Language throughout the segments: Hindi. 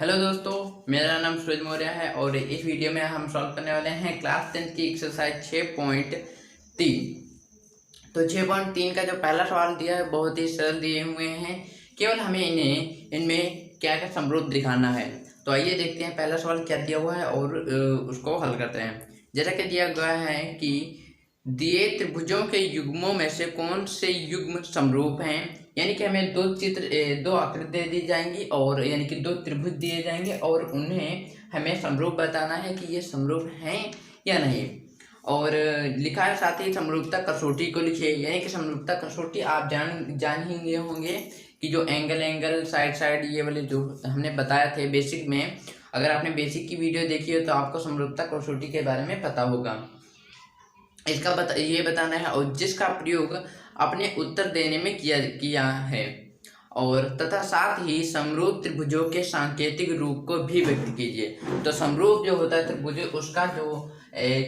हेलो दोस्तों, मेरा नाम सूरज मौर्य है और इस वीडियो में हम सॉल्व करने वाले हैं क्लास 10 की एक्सरसाइज 6.3। तो 6.3 का जो पहला सवाल दिया है बहुत ही सरल दिए हुए हैं। केवल हमें इनमें क्या क्या समरूप दिखाना है। तो आइए देखते हैं पहला सवाल क्या दिया हुआ है और उसको हल करते हैं। जैसा कि दिया गया है कि दिए त्रिभुजों के युग्मों में से कौन से युग्म समरूप हैं। यानी कि हमें दो आकृतियां दी जाएंगी और यानी कि दो त्रिभुज दिए जाएंगे और उन्हें हमें समरूप बताना है कि ये समरूप हैं या नहीं। और लिखा है साथ ही समरूपता कसौटी को लिखिए। यानी कि समरूपता कसौटी आप जान ही गए होंगे कि जो एंगल साइड साइड ये वाले जो हमने बताया थे बेसिक में। अगर आपने बेसिक की वीडियो देखी हो तो आपको समरूपता कसौटी के बारे में पता होगा। इसका ये बताना है और जिसका प्रयोग अपने उत्तर देने में किया है और तथा साथ ही समरूप त्रिभुजों के सांकेतिक रूप को भी व्यक्त कीजिए। तो समरूप जो होता है त्रिभुज उसका जो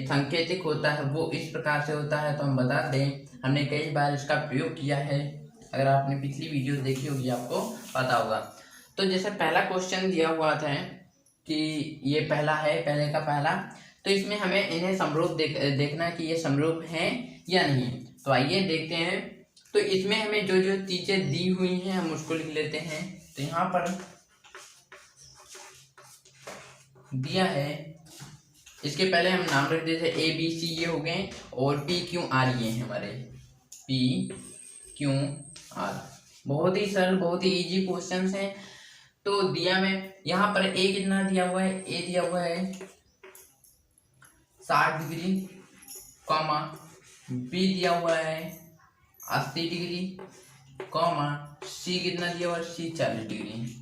सांकेतिक होता है वो इस प्रकार से होता है। तो हम बता दें, हमने कई बार इसका प्रयोग किया है। अगर आपने पिछली वीडियो देखी होगी आपको पता होगा। तो जैसे पहला क्वेश्चन दिया हुआ था कि ये पहला है, पहले का पहला। तो इसमें हमें इन्हें समरूप देखना है कि ये समरूप हैं या नहीं। तो आइए देखते हैं। तो इसमें हमें जो जो चीजें दी हुई हैं हम उसको लिख लेते हैं। तो यहाँ पर दिया है, इसके पहले हम नाम रख देते हैं ए बी सी ये हो गए और पी क्यू आर ये हैं हमारे पी क्यू आर। बहुत ही सरल, बहुत ही इजी क्वेश्चन हैं। तो दिया में यहाँ पर ए कितना दिया हुआ है, ए दिया हुआ है 60 डिग्री कॉमा, बी दिया हुआ है 80 डिग्री कॉमा, सी कितना दिया हुआ है, सी 40 डिग्री।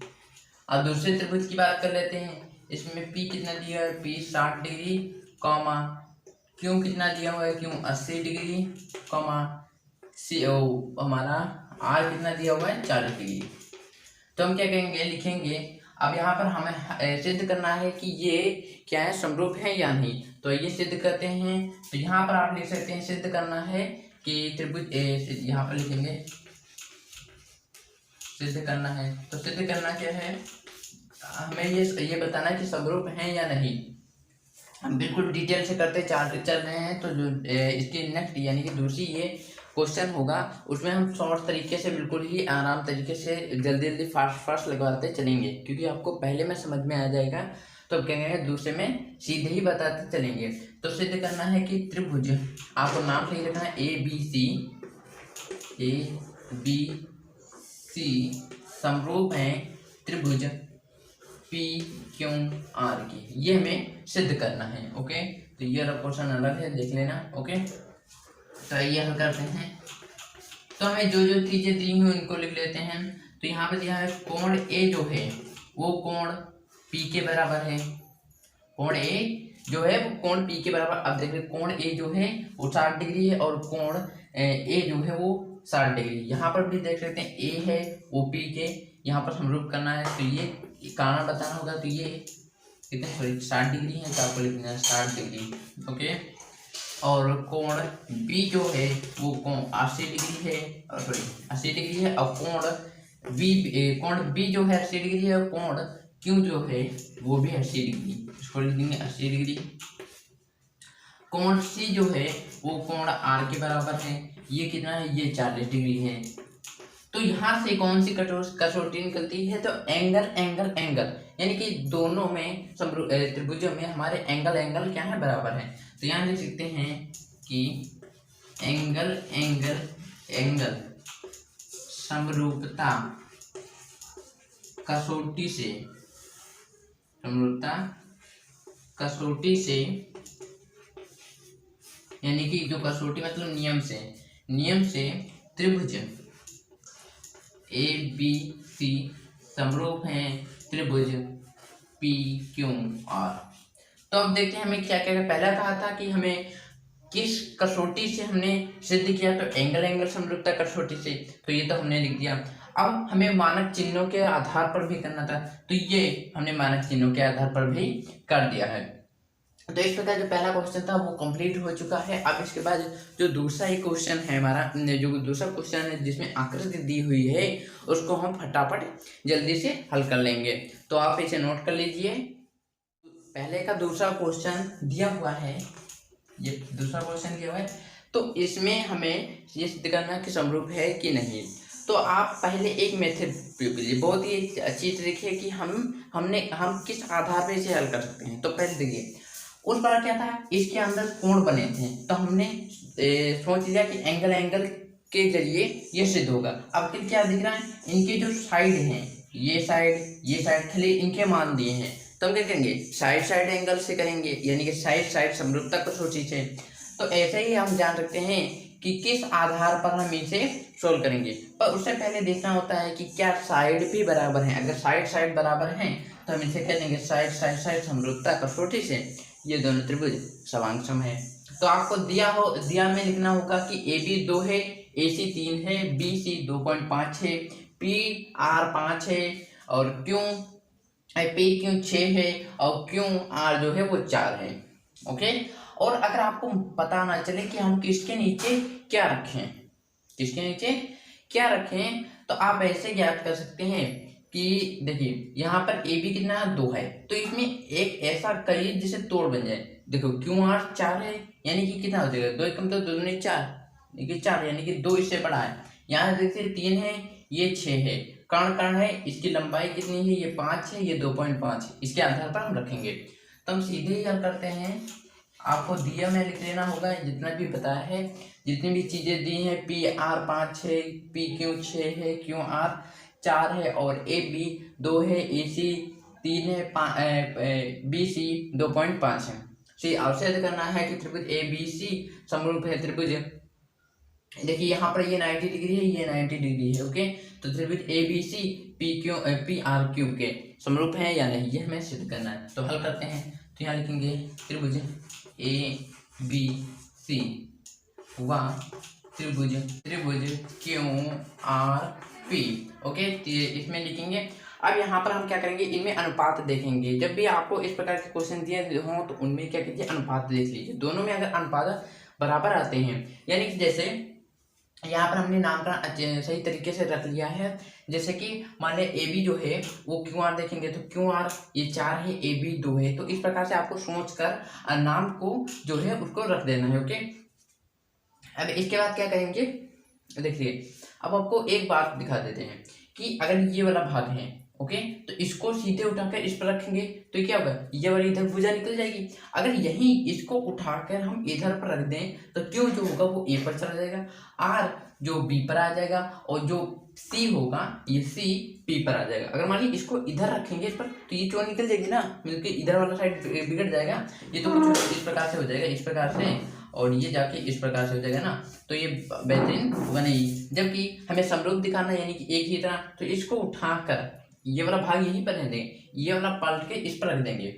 अब दूसरे त्रिभुज की बात कर लेते हैं। इसमें पी कितना दिया है, पी 60 डिग्री कॉमा, क्यू कितना दिया हुआ है, क्यू 80 डिग्री कॉमा, सी हमारा आर कितना दिया हुआ है 40 डिग्री। तो हम क्या कहेंगे, लिखेंगे। अब यहाँ पर हमें सिद्ध करना है कि ये क्या है, समरूप है या नहीं। तो ये सिद्ध करते हैं। तो यहाँ पर आप लिख सकते हैं सिद्ध करना है कि त्रिभुज यहाँ पर लिखेंगे सिद्ध करना है। तो सिद्ध करना क्या है, हमें ये बताना है कि समरूप है या नहीं। हम बिल्कुल डिटेल से करते चल रहे हैं। तो जो इसकी नेक्स्ट यानी कि दूसरी ये क्वेश्चन होगा उसमें हम शॉर्ट तरीके से बिल्कुल ही आराम तरीके से जल्दी फास्ट लगाते चलेंगे, क्योंकि आपको पहले में समझ में आ जाएगा। तो अब क्या कहेंगे, दूसरे में सीधे ही बताते चलेंगे। तो सिद्ध करना है कि त्रिभुज, आपको नाम सही रखना है ए बी सी समरूप है त्रिभुज पी क्यू आर की। ये हमें सिद्ध करना है। ओके, तो ये क्वेश्चन अलग है, देख लेना। ओके, तो ये हल करते हैं। तो हमें जो जो चीजें दी हुई उनको लिख लेते हैं। तो यहाँ पे दिया है कोण ए जो है वो कोण पी के बराबर है। कोण ए जो है वो कोण पी के बराबर। अब देखिए कोण ए जो है वो 60 डिग्री है और कोण ए जो है वो 60 डिग्री। यहाँ पर भी देख सकते हैं ए है वो पी के यहाँ पर समरूप करना है। तो ये कारण बताना होगा। तो ये कितने, सॉरी 60 डिग्री है, तो आपको लिखना है 60 डिग्री। ओके, और कोण बी जो है वो कोण 80 डिग्री है, सॉरी 80 डिग्री है। और कोण बी जो है 80 डिग्री है और कोण क्यू जो है वो भी 80 डिग्री। इसको लिख देंगे 80 डिग्री। कोण सी जो है वो कोण आर के बराबर है। ये कितना है, ये 40 डिग्री है। तो यहाँ से कौन सी कसौटी निकलती है, तो एंगल यानी कि दोनों में त्रिभुजों में हमारे एंगल क्या है, बराबर है। तो यहाँ लिख सकते हैं कि एंगल समरूपता कसौटी से यानी कि जो कसौटी मतलब नियम से त्रिभुज ए बी सी समरूप हैं त्रिभुज पी क्यू आर। तो अब देखते हैं हमें क्या क्या पहला कहा था कि हमें किस कसौटी से हमने सिद्ध किया। तो एंगल समरूपता कसौटी से। तो ये तो हमने लिख दिया। अब हमें मानक चिन्हों के आधार पर भी करना था। तो ये हमने मानक चिन्हों के आधार पर भी कर दिया है। तो इस प्रकार जो पहला क्वेश्चन था वो कंप्लीट हो चुका है। अब इसके बाद जो दूसरा ही क्वेश्चन है हमारा, जो दूसरा क्वेश्चन है जिसमें आकृति दी हुई है, उसको हम फटाफट जल्दी से हल कर लेंगे। तो आप इसे नोट कर लीजिए। पहले का दूसरा क्वेश्चन दिया हुआ है, ये दूसरा क्वेश्चन दिया हुआ है, तो इसमें हमें ये सिद्ध करना कि समरूप है कि नहीं। तो आप पहले एक मेथड प्रयोग कीजिए, बहुत ही अच्छी ट्रिक है कि हम किस आधार पर इसे हल कर सकते हैं। तो पहले देखिए, उस बार क्या था, इसके अंदर कोण बने थे, तो हमने सोच लिया कि एंगल के जरिए ये सिद्ध होगा। अब फिर क्या दिख रहा है, इनके जो साइड हैं, ये साइड खाली इनके मान दिए हैं, तो हम क्या करेंगे, साइड एंगल से करेंगे, यानी कि साइड समरूपता को सोची है। तो ऐसे ही हम जान सकते हैं कि किस आधार पर हम इसे सोल्व करेंगे। पर उससे पहले देखना होता है कि क्या साइड भी बराबर है। अगर साइड बराबर हैं तो हम इसे कह देंगे साइड समरूपता कसौटी से ये दोनों त्रिभुज समांसम है। तो आपको दिया में लिखना होगा कि AB 2 है, AC 3 है, BC 2.5 है, PR 5 है और PQ 6 है और QR जो है वो 4 है। ओके। और अगर आपको पता ना चले कि हम किसके नीचे क्या रखें, तो आप ऐसे ज्ञात कर सकते हैं कि देखिए यहाँ पर AB कितना 2 है, तो इसमें एक ऐसा करिए जिसे तोड़ बन जाए। देखो QR 4 है, यानी कि कितना हो जाएगा, 2 एकम तो 2 दूनी 4, यानी 4, यानी कि 2 इससे बड़ा है। यहाँ देखिए 3 है, ये 6 है, कर्ण है, इसकी लंबाई कितनी है, ये 5 है, ये 2.5 है। इसके आधार पर हम रखेंगे। तो हम सीधे ही हल करते हैं। आपको दिया में लिख लेना होगा जितना भी बताया है, जितनी भी चीज़ें दी हैं, PR 5 है, PQ 6 है, QR 4 है और AB 2 है, AC 3 है, BC 2.5 है। सी आवश्यक करना है कि त्रिभुज ABC समरूप है त्रिभुज, देखिए यहाँ पर ये 90 डिग्री है, ये 90 डिग्री है। ओके। तो त्रिभुज ABC PRQ के समरूप है या नहीं, ये हमें सिद्ध करना है। तो हल करते हैं। तो यहाँ लिखेंगे त्रिभुज ABC व त्रिभुज QRP। ओके, इसमें लिखेंगे। अब यहाँ पर हम क्या करेंगे, इनमें अनुपात देखेंगे। जब भी आपको इस प्रकार के क्वेश्चन दिए हों तो उनमें क्या कीजिए, अनुपात देख लीजिए। दोनों में अगर अनुपात बराबर आते हैं, यानी कि जैसे यहाँ पर हमने नामकरण सही तरीके से रख लिया है। जैसे कि मान लिया AB जो है वो QR देखेंगे तो QR ये 4 है, AB 2 है। तो इस प्रकार से आपको सोचकर नाम को जो है उसको रख देना है। ओके। अब इसके बाद क्या करेंगे, देखिए अब आपको एक बात दिखा देते हैं कि अगर ये वाला भाग है, ओके, तो इसको सीधे उठाकर इस पर रखेंगे तो क्या होगा, ये वाली इधर भुजा निकल जाएगी। अगर यही इसको उठाकर हम इधर पर रख दें तो क्यों जो होगा वो A पर चला जाएगा, R जो B पर आ जाएगा और जो C होगा ये C P पर आ जाएगा। अगर मान लीजिए इसको इधर रखेंगे इस पर तो ये चोर निकल जाएगी ना, मिलकर इधर वाला साइड बिगड़ जाएगा। ये तो कुछ इस प्रकार से हो जाएगा, इस प्रकार से, और ये जाके इस प्रकार से हो जाएगा ना, तो ये बेहतरीन होगा नहीं। जबकि हमें समरूप दिखाना यानी कि एक ही तरह, तो इसको उठाकर ये वाला भाग यहीं पर रहने देंगे, ये वाला पलट के इस पर रख देंगे।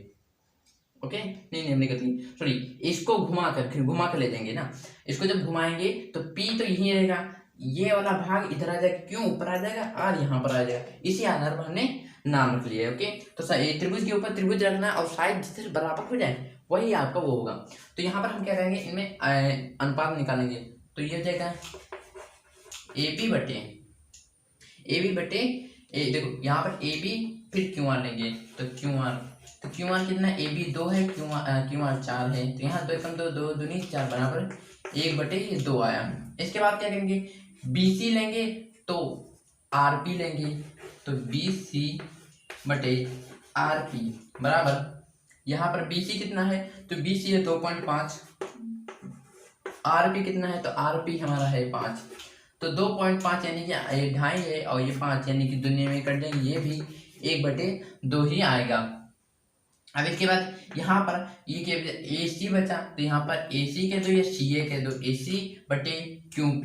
ओके, नहीं हमने गलती, सॉरी, इसको फिर घुमा कर ले जाएंगे ना। इसको जब घुमाएंगे तो P तो यहीं रहेगा, ये वाला भाग इधर आ जाएगा, क्यों ऊपर आ जाएगा, R यहाँ पर आ जाएगा। इसी आधार पर हमने नाम रख लिया है। ओके। तो त्रिभुज के ऊपर त्रिभुज रखना और साइड जिससे बराबर हो जाए वही आपका वो होगा। तो यहाँ पर हम क्या करेंगे, इनमें अनुपात निकालेंगे। तो ये हो जाएगा AB बटे देखो यहाँ पर AB फिर QR लेंगे तो QR कितना, AB 2 है, QR 4 है। तो यहाँ 2 एकम 2 2 दूनी 4 बराबर 1 बटे 2 आया। इसके बाद क्या करेंगे, BC लेंगे तो RP लेंगे, तो BC बटे RP बराबर, यहाँ पर BC कितना है तो BC है 2.5, RP कितना है तो RP हमारा है 5, तो 2.5 यानी कि 2.5 है और ये 5 यानी कि दुनिया में कट जाएंगे, ये भी 1/2 ही आएगा। अब इसके बाद यहाँ पर ये क्या AC बचा, तो यहाँ पर AC के दो या CA के दो, AC बटे QP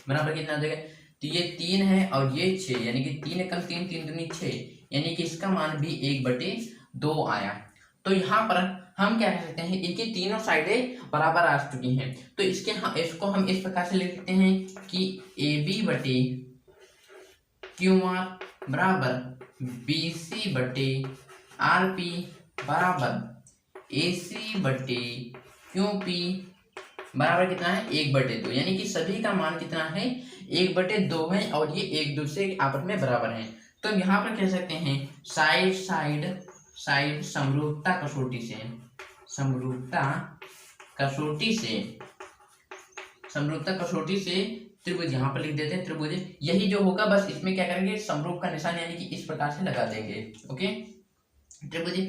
बराबर कितना हो जाएगा, तो ये 3 है और ये 6, यानी कि 3 एकम 3 3 दूनी 6, यानी कि इसका मान भी 1/2 आया। तो यहाँ पर हम क्या कह सकते हैं, इनकी तीनों साइडें बराबर आ चुकी हैं। तो इसको हम इस प्रकार से लिख सकते हैं कि AB बटे QR बराबर BC बटे RP बराबर AC बटे QP बराबर कितना है 1/2, यानी कि सभी का मान कितना है 1/2 है और ये एक दूसरे के आपस में बराबर हैं। तो यहाँ पर कह सकते हैं साइड समरूपता कसौटी से त्रिभुज यहाँ पर लिख देते हैं त्रिभुज। यही जो होगा बस इसमें क्या करेंगे समरूप का निशान यानी कि इस प्रकार से लगा देंगे। ओके, त्रिभुज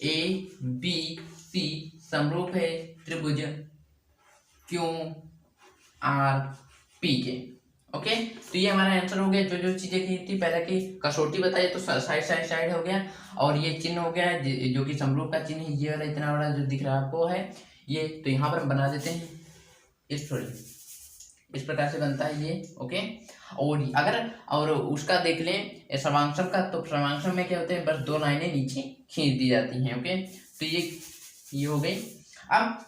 ABC समरूप है त्रिभुज QRP के। ओके, तो ये हमारा आंसर हो गया। जो चीजें की थी पहले की कसौटी बताई तो साइड हो गया, और ये चिन्ह हो गया जो कि समरूप का चिन्ह है, ये वाला इतना बड़ा जो दिख रहा है आपको है ये। तो यहाँ पर हम बना देते हैं इस प्रकार से बनता है ये। ओके, और उसका देख लें सर्वांशम का, तो सर्वांशम में क्या होते हैं बस 2 लाइनें नीचे खींच दी जाती हैं। ओके, तो ये हो गई। अब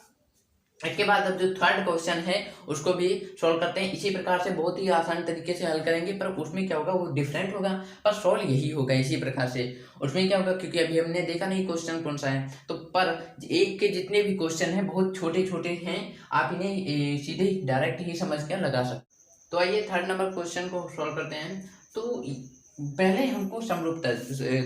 इसके बाद अब जो थर्ड क्वेश्चन है उसको भी सॉल्व करते हैं। इसी प्रकार से बहुत ही आसान तरीके से हल करेंगे, पर उसमें क्या होगा वो डिफरेंट होगा, पर सॉल्व यही होगा इसी प्रकार से। उसमें क्या होगा क्योंकि अभी हमने देखा नहीं क्वेश्चन कौन सा है, तो पर एक के जितने भी क्वेश्चन हैं बहुत छोटे छोटे हैं, आप इन्हें सीधे डायरेक्ट ही समझ कर लगा सकते। तो आइए थर्ड नंबर क्वेश्चन को सॉल्व करते हैं। तो पहले हमको समरूपता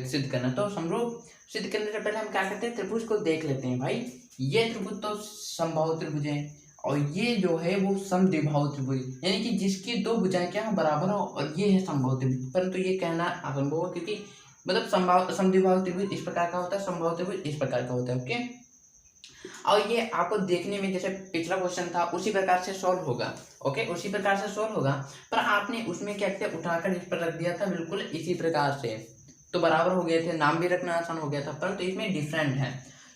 सिद्ध करना, तो समरूप सिद्ध करने से पहले हम क्या करते हैं त्रिभुज को देख लेते हैं। भाई ये त्रिभुज तो समबाहु त्रिभुज है और ये जो है वो समद्विबाहु त्रिभुज, यानी कि जिसकी 2 भुजाएं क्या बराबर हो, और ये है समबाहु त्रिभुज। परंतु ये कहना असंभव है क्योंकि मतलब समद्विबाहु त्रिभुज इस प्रकार का होता है, समबाहु त्रिभुज इस प्रकार का होता है। ओके, और ये आपको देखने में जैसे पिछला क्वेश्चन था उसी प्रकार से सॉल्व होगा। ओके, उसी प्रकार से सॉल्व होगा, पर आपने उसमें क्या किया उठाकर इस पर रख दिया था बिल्कुल इसी प्रकार से, तो बराबर हो गए थे, नाम भी रखना आसान हो गया था। परंतु इसमें डिफरेंट है,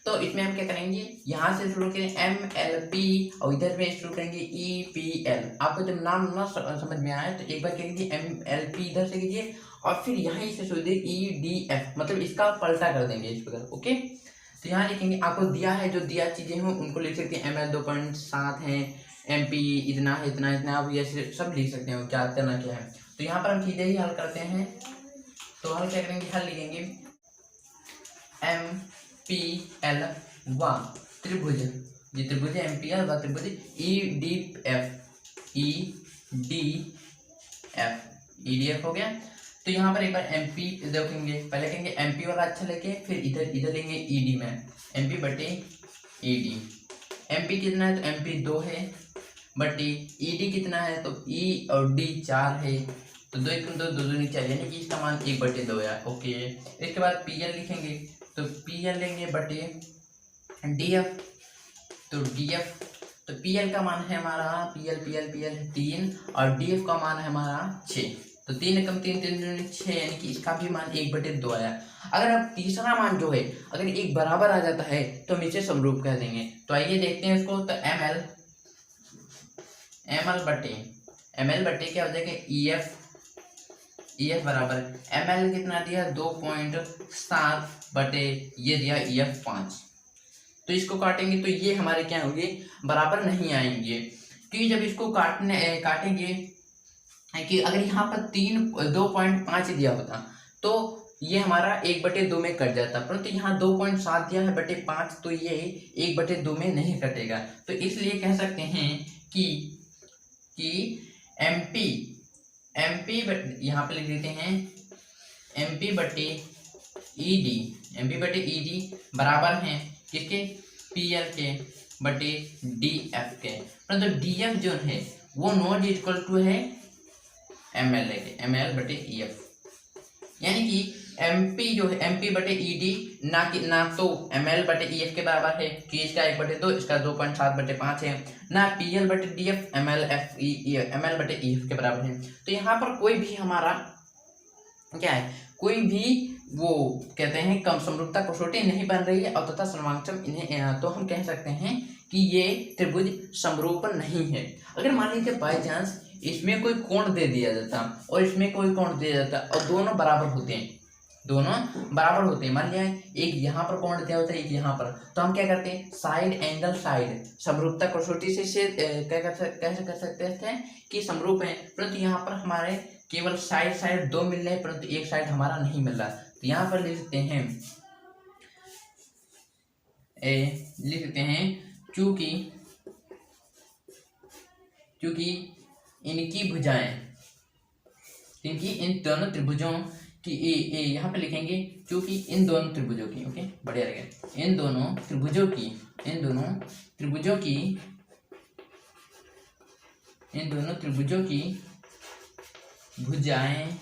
तो इसमें हम क्या करेंगे यहाँ से शुरू करें MLP और इधर में शुरू करेंगे EPL। आपको जब नाम ना समझ में आए तो एक बार क्या कीजिए MLP इधर से कीजिए और फिर यहाँ से शुरू EDF, मतलब इसका पलटा कर देंगे इस प्रकार। ओके, तो यहाँ लिखेंगे आपको दिया है, जो दिया चीजें हों उनको लिख सकते हैं। ML 2.7 है, MP इतना है, इतना आप ये सब लिख सकते हैं, क्या करना क्या है। तो यहाँ पर हम सीधे ही हल करते हैं, तो हल क्या करेंगे हल लिखेंगे MPL व त्रिभुज, ये त्रिभुज MPL व त्रिभुज EDF हो गया। तो यहाँ पर एक बार MP देखेंगे, पहले कहेंगे MP वाला अच्छा लेके फिर इधर लेंगे ED में MP बटे ED। MP कितना है तो MP 2 है बटे ED कितना है तो E और D 4 है, तो 2 1 2 2 2 4 यानी कि इसका मान 1/2 है। ओके, इसके बाद PL लिखेंगे, तो PL लेंगे बटे DF, तो PL का मान है हमारा PL 3 और DF का मान है हमारा 6, तो 3 एकम 3 3 6 यानी कि इसका भी मान 1/2 आया। अगर अब तीसरा मान जो है अगर एक बराबर आ जाता है तो हम इसे समरूप कह देंगे। तो आइए देखते हैं इसको, तो ML बटे क्या हो जाएगा EF बराबर ML कितना दिया 2.7 बटे ये दिया EF 5। तो इसको काटेंगे तो ये हमारे क्या होंगे बराबर नहीं आएंगे, क्योंकि जब इसको काटेंगे कि अगर यहाँ पर 2.5 दिया होता तो ये हमारा 1/2 में कट जाता, परंतु यहाँ 2.7 दिया है बटे 5, तो ये 1/2 में नहीं कटेगा। तो इसलिए कह सकते हैं कि MP यहाँ पे लिख देते हैं MP बटे ED बराबर हैं किसके PL के बटे DF के, परंतु DF जो है वो नॉट इक्वल टू है ML बटे EF, यानी कि MP जो है MP बटे ED ना तो ML बटे EF के बराबर है कि इसका 1/2 इसका 2.7 बटे 5 है, ना PL बटे DF ML बटे EF के बराबर है। तो यहाँ पर कोई भी हमारा क्या है कोई भी वो कहते हैं कम समरूपता कसौटी नहीं बन रही है और तथा सर्वांशम इन्हें, तो हम कह सकते हैं कि ये त्रिभुज समरूप नहीं है। अगर मान लीजिए बाई चांस इसमें कोई कोण दे दिया जाता और इसमें कोई कोण दिया जाता और दोनों बराबर होते हैं, मान लिया एक यहाँ पर कोण दिया होता है एक यहाँ पर, तो हम क्या करते हैं साइड समरूपता कसौटी से कैसे कर सकते थे कि समरूप है, परंतु यहाँ पर हमारे केवल साइड 2 मिल रहे हैं परंतु एक साइड हमारा नहीं मिल रहा। तो यहाँ पर लिख सकते हैं लिख सकते हैं चूंकि इनकी भुजाएं, क्योंकि इन दोनों त्रिभुजों की यहाँ पे लिखेंगे चूंकि इन दोनों त्रिभुजों की, ओके बढ़िया रहेगा, इन दोनों त्रिभुजों की भुजाएं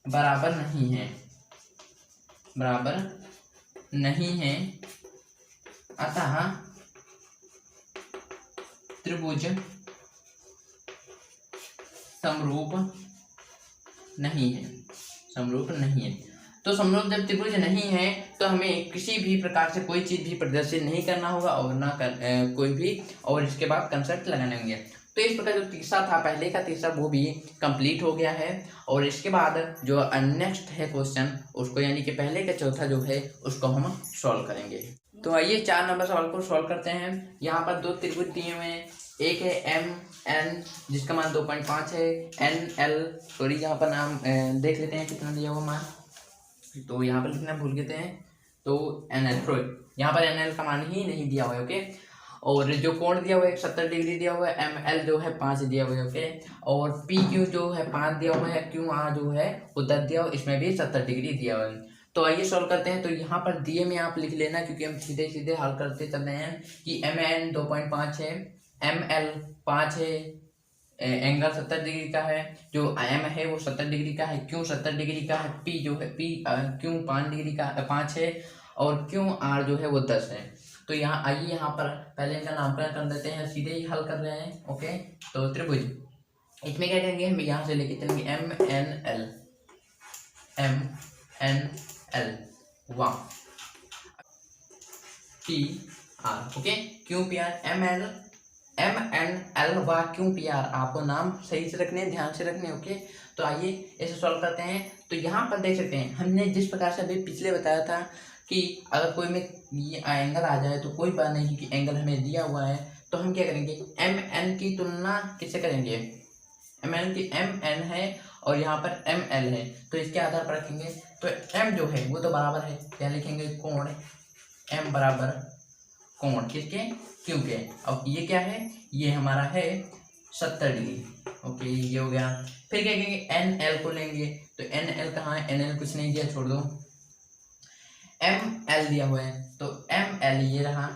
बराबर नहीं है अतः त्रिभुज समरूप नहीं है। तो समरूप जब त्रिभुज नहीं है तो हमें किसी भी प्रकार से कोई चीज भी प्रदर्शित नहीं करना होगा और ना कोई भी, और इसके बाद कंसेप्ट लगाने होंगे। तो इस प्रकार जो तीसरा था, पहले का तीसरा, वो भी कंप्लीट हो गया है। और इसके बाद जो नेक्स्ट है क्वेश्चन, उसको यानी कि पहले का चौथा जो है उसको हम सॉल्व करेंगे। तो आइए 4 नंबर सवाल को सॉल्व करते हैं। यहाँ पर 2 त्रिभुज दिए हुए हैं, एक है MN जिसका मान 2.5 है, NL सॉरी यहाँ पर नाम देख लेते हैं कितना दिया हुआ मान, तो यहाँ पर लिखना भूल गए हैं, तो NL यहाँ पर NL का मान ही नहीं दिया हुआ है, ओके। और जो कोण दिया हुआ है 70 डिग्री दिया हुआ है, ML जो है 5 दिया हुआ है, ओके। और PQ जो है 5 दिया हुआ है, QR जो है वो 10 दिया हुआ है, इसमें भी 70 डिग्री दिया हुआ है। तो आइए सॉल्व करते हैं। तो यहाँ पर दिए में आप लिख लेना, क्योंकि हम सीधे सीधे हल करते चल रहे हैं कि MN 2.5 है, ML 5 है, एंगल 70 डिग्री का है, जो M है वो 70 डिग्री का है, Q 70 डिग्री का है, P जो है Q 5 डिग्री का 5 है, और QR जो है वो 10 है। तो यहाँ आइए, यहाँ पर पहले इनका नामकरण कर देते हैं, सीधे ही हल कर रहे हैं, ओके। तो त्रिभुज, इसमें क्या करेंगे, हम यहाँ से लेके चलेंगे MNL 1 PR, okay, QPR MNL व QPR, आपको नाम सही से रखने, ध्यान से रखने, ओके। तो आइए इसे सॉल्व करते हैं। तो यहाँ पर देख सकते हैं, हमने जिस प्रकार से अभी पिछले बताया था कि अगर कोई में ये एंगल आ जाए तो कोई बात नहीं, कि एंगल हमें दिया हुआ है, तो हम क्या करेंगे, MN की तुलना किससे करेंगे, MN की MN है और यहाँ पर ML है, तो इसके आधार पर रखेंगे। तो M जो है वो तो बराबर है, क्या लिखेंगे, कोण M बराबर कोण किसके, Q के। अब ये क्या है, ये हमारा है 70 डिग्री, ओके, ये हो गया। फिर क्या करेंगे, NL को लेंगे, तो NL कहाँ है, NL कुछ नहीं दिया, छोड़ दो, ML दिया हुआ है, तो ML ये रहा,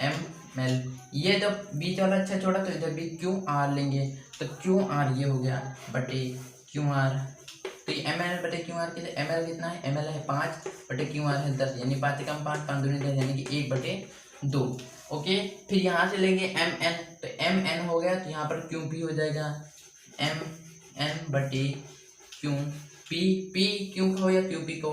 ML ये तो बीच वाला अच्छा छोड़ा, तो इधर भी QR लेंगे, तो QR ये हो गया बटे QR। तो ये ML बटे QR के लिए ML कितना है, ML है 5 बटे QR है 10, यानी 5 कम 5 5 दूनी 10, यानी कि 1/2, ओके। फिर यहाँ से लेंगे MN, तो MN हो गया, तो यहाँ पर QP हो जाएगा, MN बटे P क्यों हो या QP को,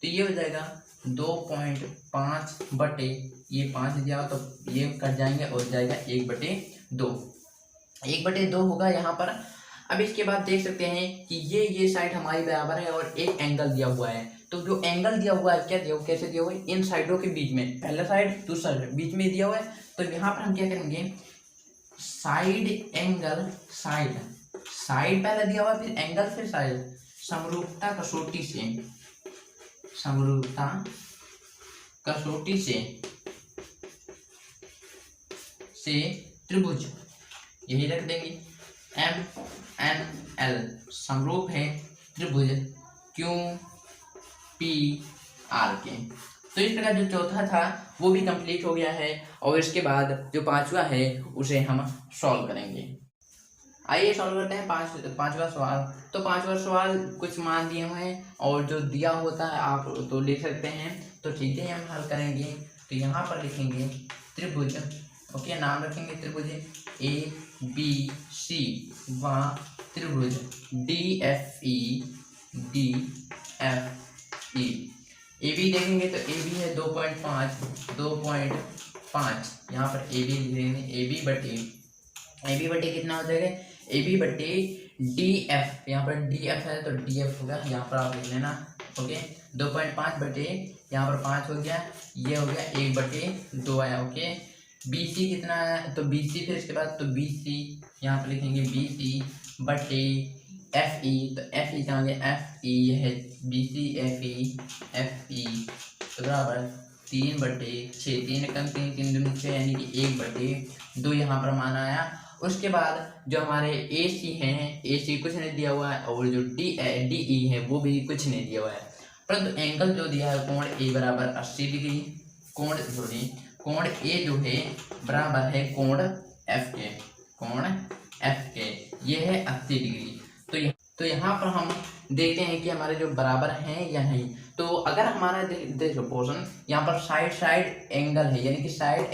तो ये हो जाएगा 2.5 बटे ये 5 दिया हो, तो ये कट जाएंगे और जाएगा 1/2, 1/2 होगा यहाँ पर। अब इसके बाद देख सकते हैं कि ये साइड हमारी बराबर है और एक एंगल दिया हुआ है। तो जो एंगल दिया हुआ है, क्या दिया हुआ, कैसे दिया हुआ है, इन साइडों के बीच में, पहला साइड दूसरा साइड बीच में दिया हुआ है। तो यहाँ पर हम क्या करेंगे, साइड एंगल, साइड पहले दिया हुआ है, फिर एंगल, फिर साइड, समरूपता कसौटी से त्रिभुज, यही रख देंगे, MNL समरूप है त्रिभुज QPR के। तो इस प्रकार जो चौथा था वो भी कंप्लीट हो गया है, और इसके बाद जो पांचवा है उसे हम सॉल्व करेंगे। आइए सॉल्व करते हैं पांचवा सवाल। तो पांचवा सवाल कुछ मान दिए हुए हैं, और जो दिया होता है आप तो लिख सकते हैं, तो ठीक है, हम हल करेंगे। तो यहाँ पर लिखेंगे त्रिभुज, ओके, नाम रखेंगे त्रिभुज ABC व त्रिभुज DFE AB देखेंगे, तो AB है 2.5, यहाँ पर AB लिखेंगे, AB बटे कितना हो जाएगा, AB बटे DF, यहाँ पर DF है तो DF होगा, यहाँ पर आप लिख लेना, ओके। 2.5 बटे यहाँ पर 5 हो गया, ये हो गया 1/2 आया, ओके। BC कितना आया, तो BC, फिर इसके बाद तो BC यहाँ पर लिखेंगे BC बटे FE, तो FE कहाँ गया, FE है BC FE तो बराबर 3/6, 3 एकम 3, 3 दूनी 6 यानी कि 1/2 यहाँ पर मान आया। उसके बाद जो हमारे ए सी हैं, ए सी कुछ नहीं दिया हुआ है, और जो डी ई है वो भी कुछ नहीं दिया हुआ है, परंतु एंगल जो दिया है कोण ए बराबर 80 डिग्री, कोण ए जो है बराबर है कोण एफ के, ये है 80 डिग्री। तो यहाँ पर हम देखते हैं कि हमारे जो बराबर हैं या नहीं। तो अगर हमारा देखो पोर्शन यहाँ पर साइड एंगल है, यानी कि साइड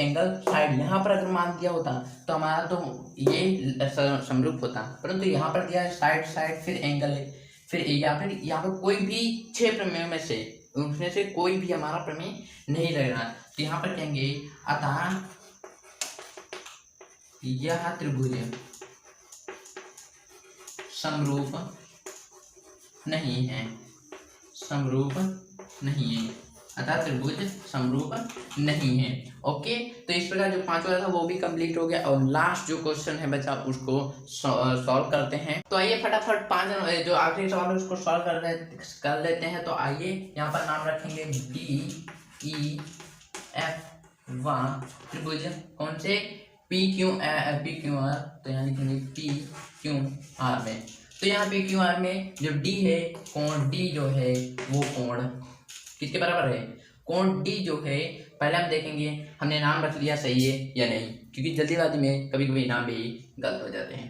यहाँ पर अगर मान दिया होता तो हमारा तो ये समरूप होता, परंतु यहाँ पर दिया है साइड फिर एंगल है, फिर यहाँ पर कोई भी 6 प्रमेयों में से उसमें से कोई भी हमारा प्रमेय नहीं लग रहा। तो यहाँ पर कहेंगे अतः यह त्रिभुज समरूप नहीं है, अतः त्रिभुज समरूप नहीं है। ओके, तो इस प्रकार जो 5 वाला था वो भी कंप्लीट हो गया, और लास्ट जो क्वेश्चन है बचा उसको सॉल्व करते हैं। तो आइए फटाफट 5 जो आखिरी सवाल है उसको सॉल्व कर लेते हैं। तो आइए यहाँ पर नाम रखेंगे DEF त्रिभुज, कौन से PQR, तो यहाँ लिखेंगे PQR में। तो यहाँ PQR में जो D है, कोण D जो है वो कोण किसके बराबर है, कोण D जो है, पहले हम देखेंगे हमने नाम रख लिया सही है या नहीं, क्योंकि जल्दीबाजी में कभी कभी नाम भी गलत हो जाते हैं।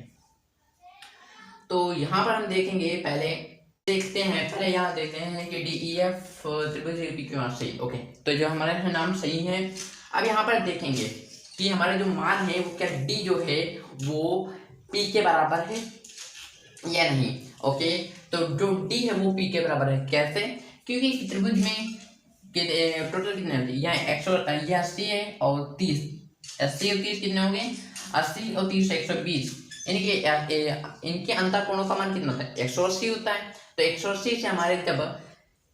तो यहाँ पर हम देखेंगे, पहले यहाँ देखते हैं कि DEF त्रिभुज PQR सही। ओके, तो जो हमारे नाम सही है। अब यहाँ पर देखेंगे कि हमारे जो मान है वो क्या D जो है वो P के बराबर है या नहीं। ओके, तो जो D है वो P के बराबर है, कैसे, क्योंकि त्रिभुज में टोटल कितने होते हैं, यहाँ 80 है और 30, 80 और 30 कितने हो गए, 80 और 30 120, यानी कि इनके अंतर कोणों का मान कितना होता है, 180 होता है। तो 180 से हमारे जब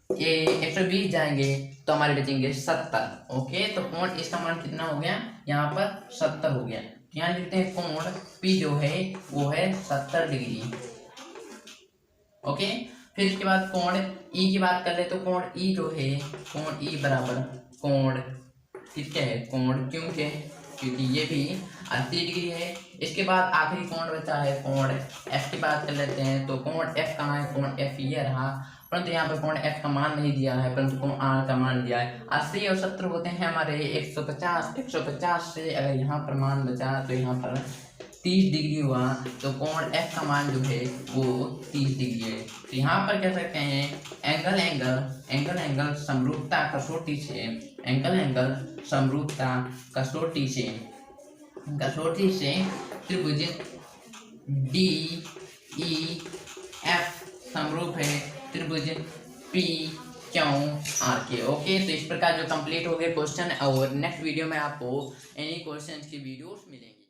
ये 120 जाएंगे तो हमारे बचेंगे 70। ओके, तो कोण इसका मान कितना हो गया, यहाँ पर 70 हो गया। यहाँ लिखते हैं कोण P जो है वो है 70 डिग्री। ओके, फिर इसके बाद कोण E की बात कर ले, तो कोण E जो है, कोण E बराबर कोण किसके है, कोण क्यों के, क्योंकि ये भी 80 डिग्री है। इसके बाद आखिरी कोण बचा है कोण F की बात कर लेते हैं। तो कोण F कहाँ है, कोण F ये रहा, परंतु यहाँ पर कोण F का मान नहीं दिया है, परंतु कोण R का मान दिया है। 80 और 70 होते हैं हमारे 150 से अगर यहाँ पर मान बचा तो यहाँ पर 30 डिग्री हुआ, तो कोण F का मान जो है वो 30 डिग्री है। तो यहाँ पर कह सकते हैं एंगल समरूपता कसौटी से त्रिभुज DEF समरूप है त्रिभुज PQR के। ओके, तो इस प्रकार जो कंप्लीट हो गए क्वेश्चन, और नेक्स्ट वीडियो में आपको एनी क्वेश्चन की वीडियोस मिलेंगी।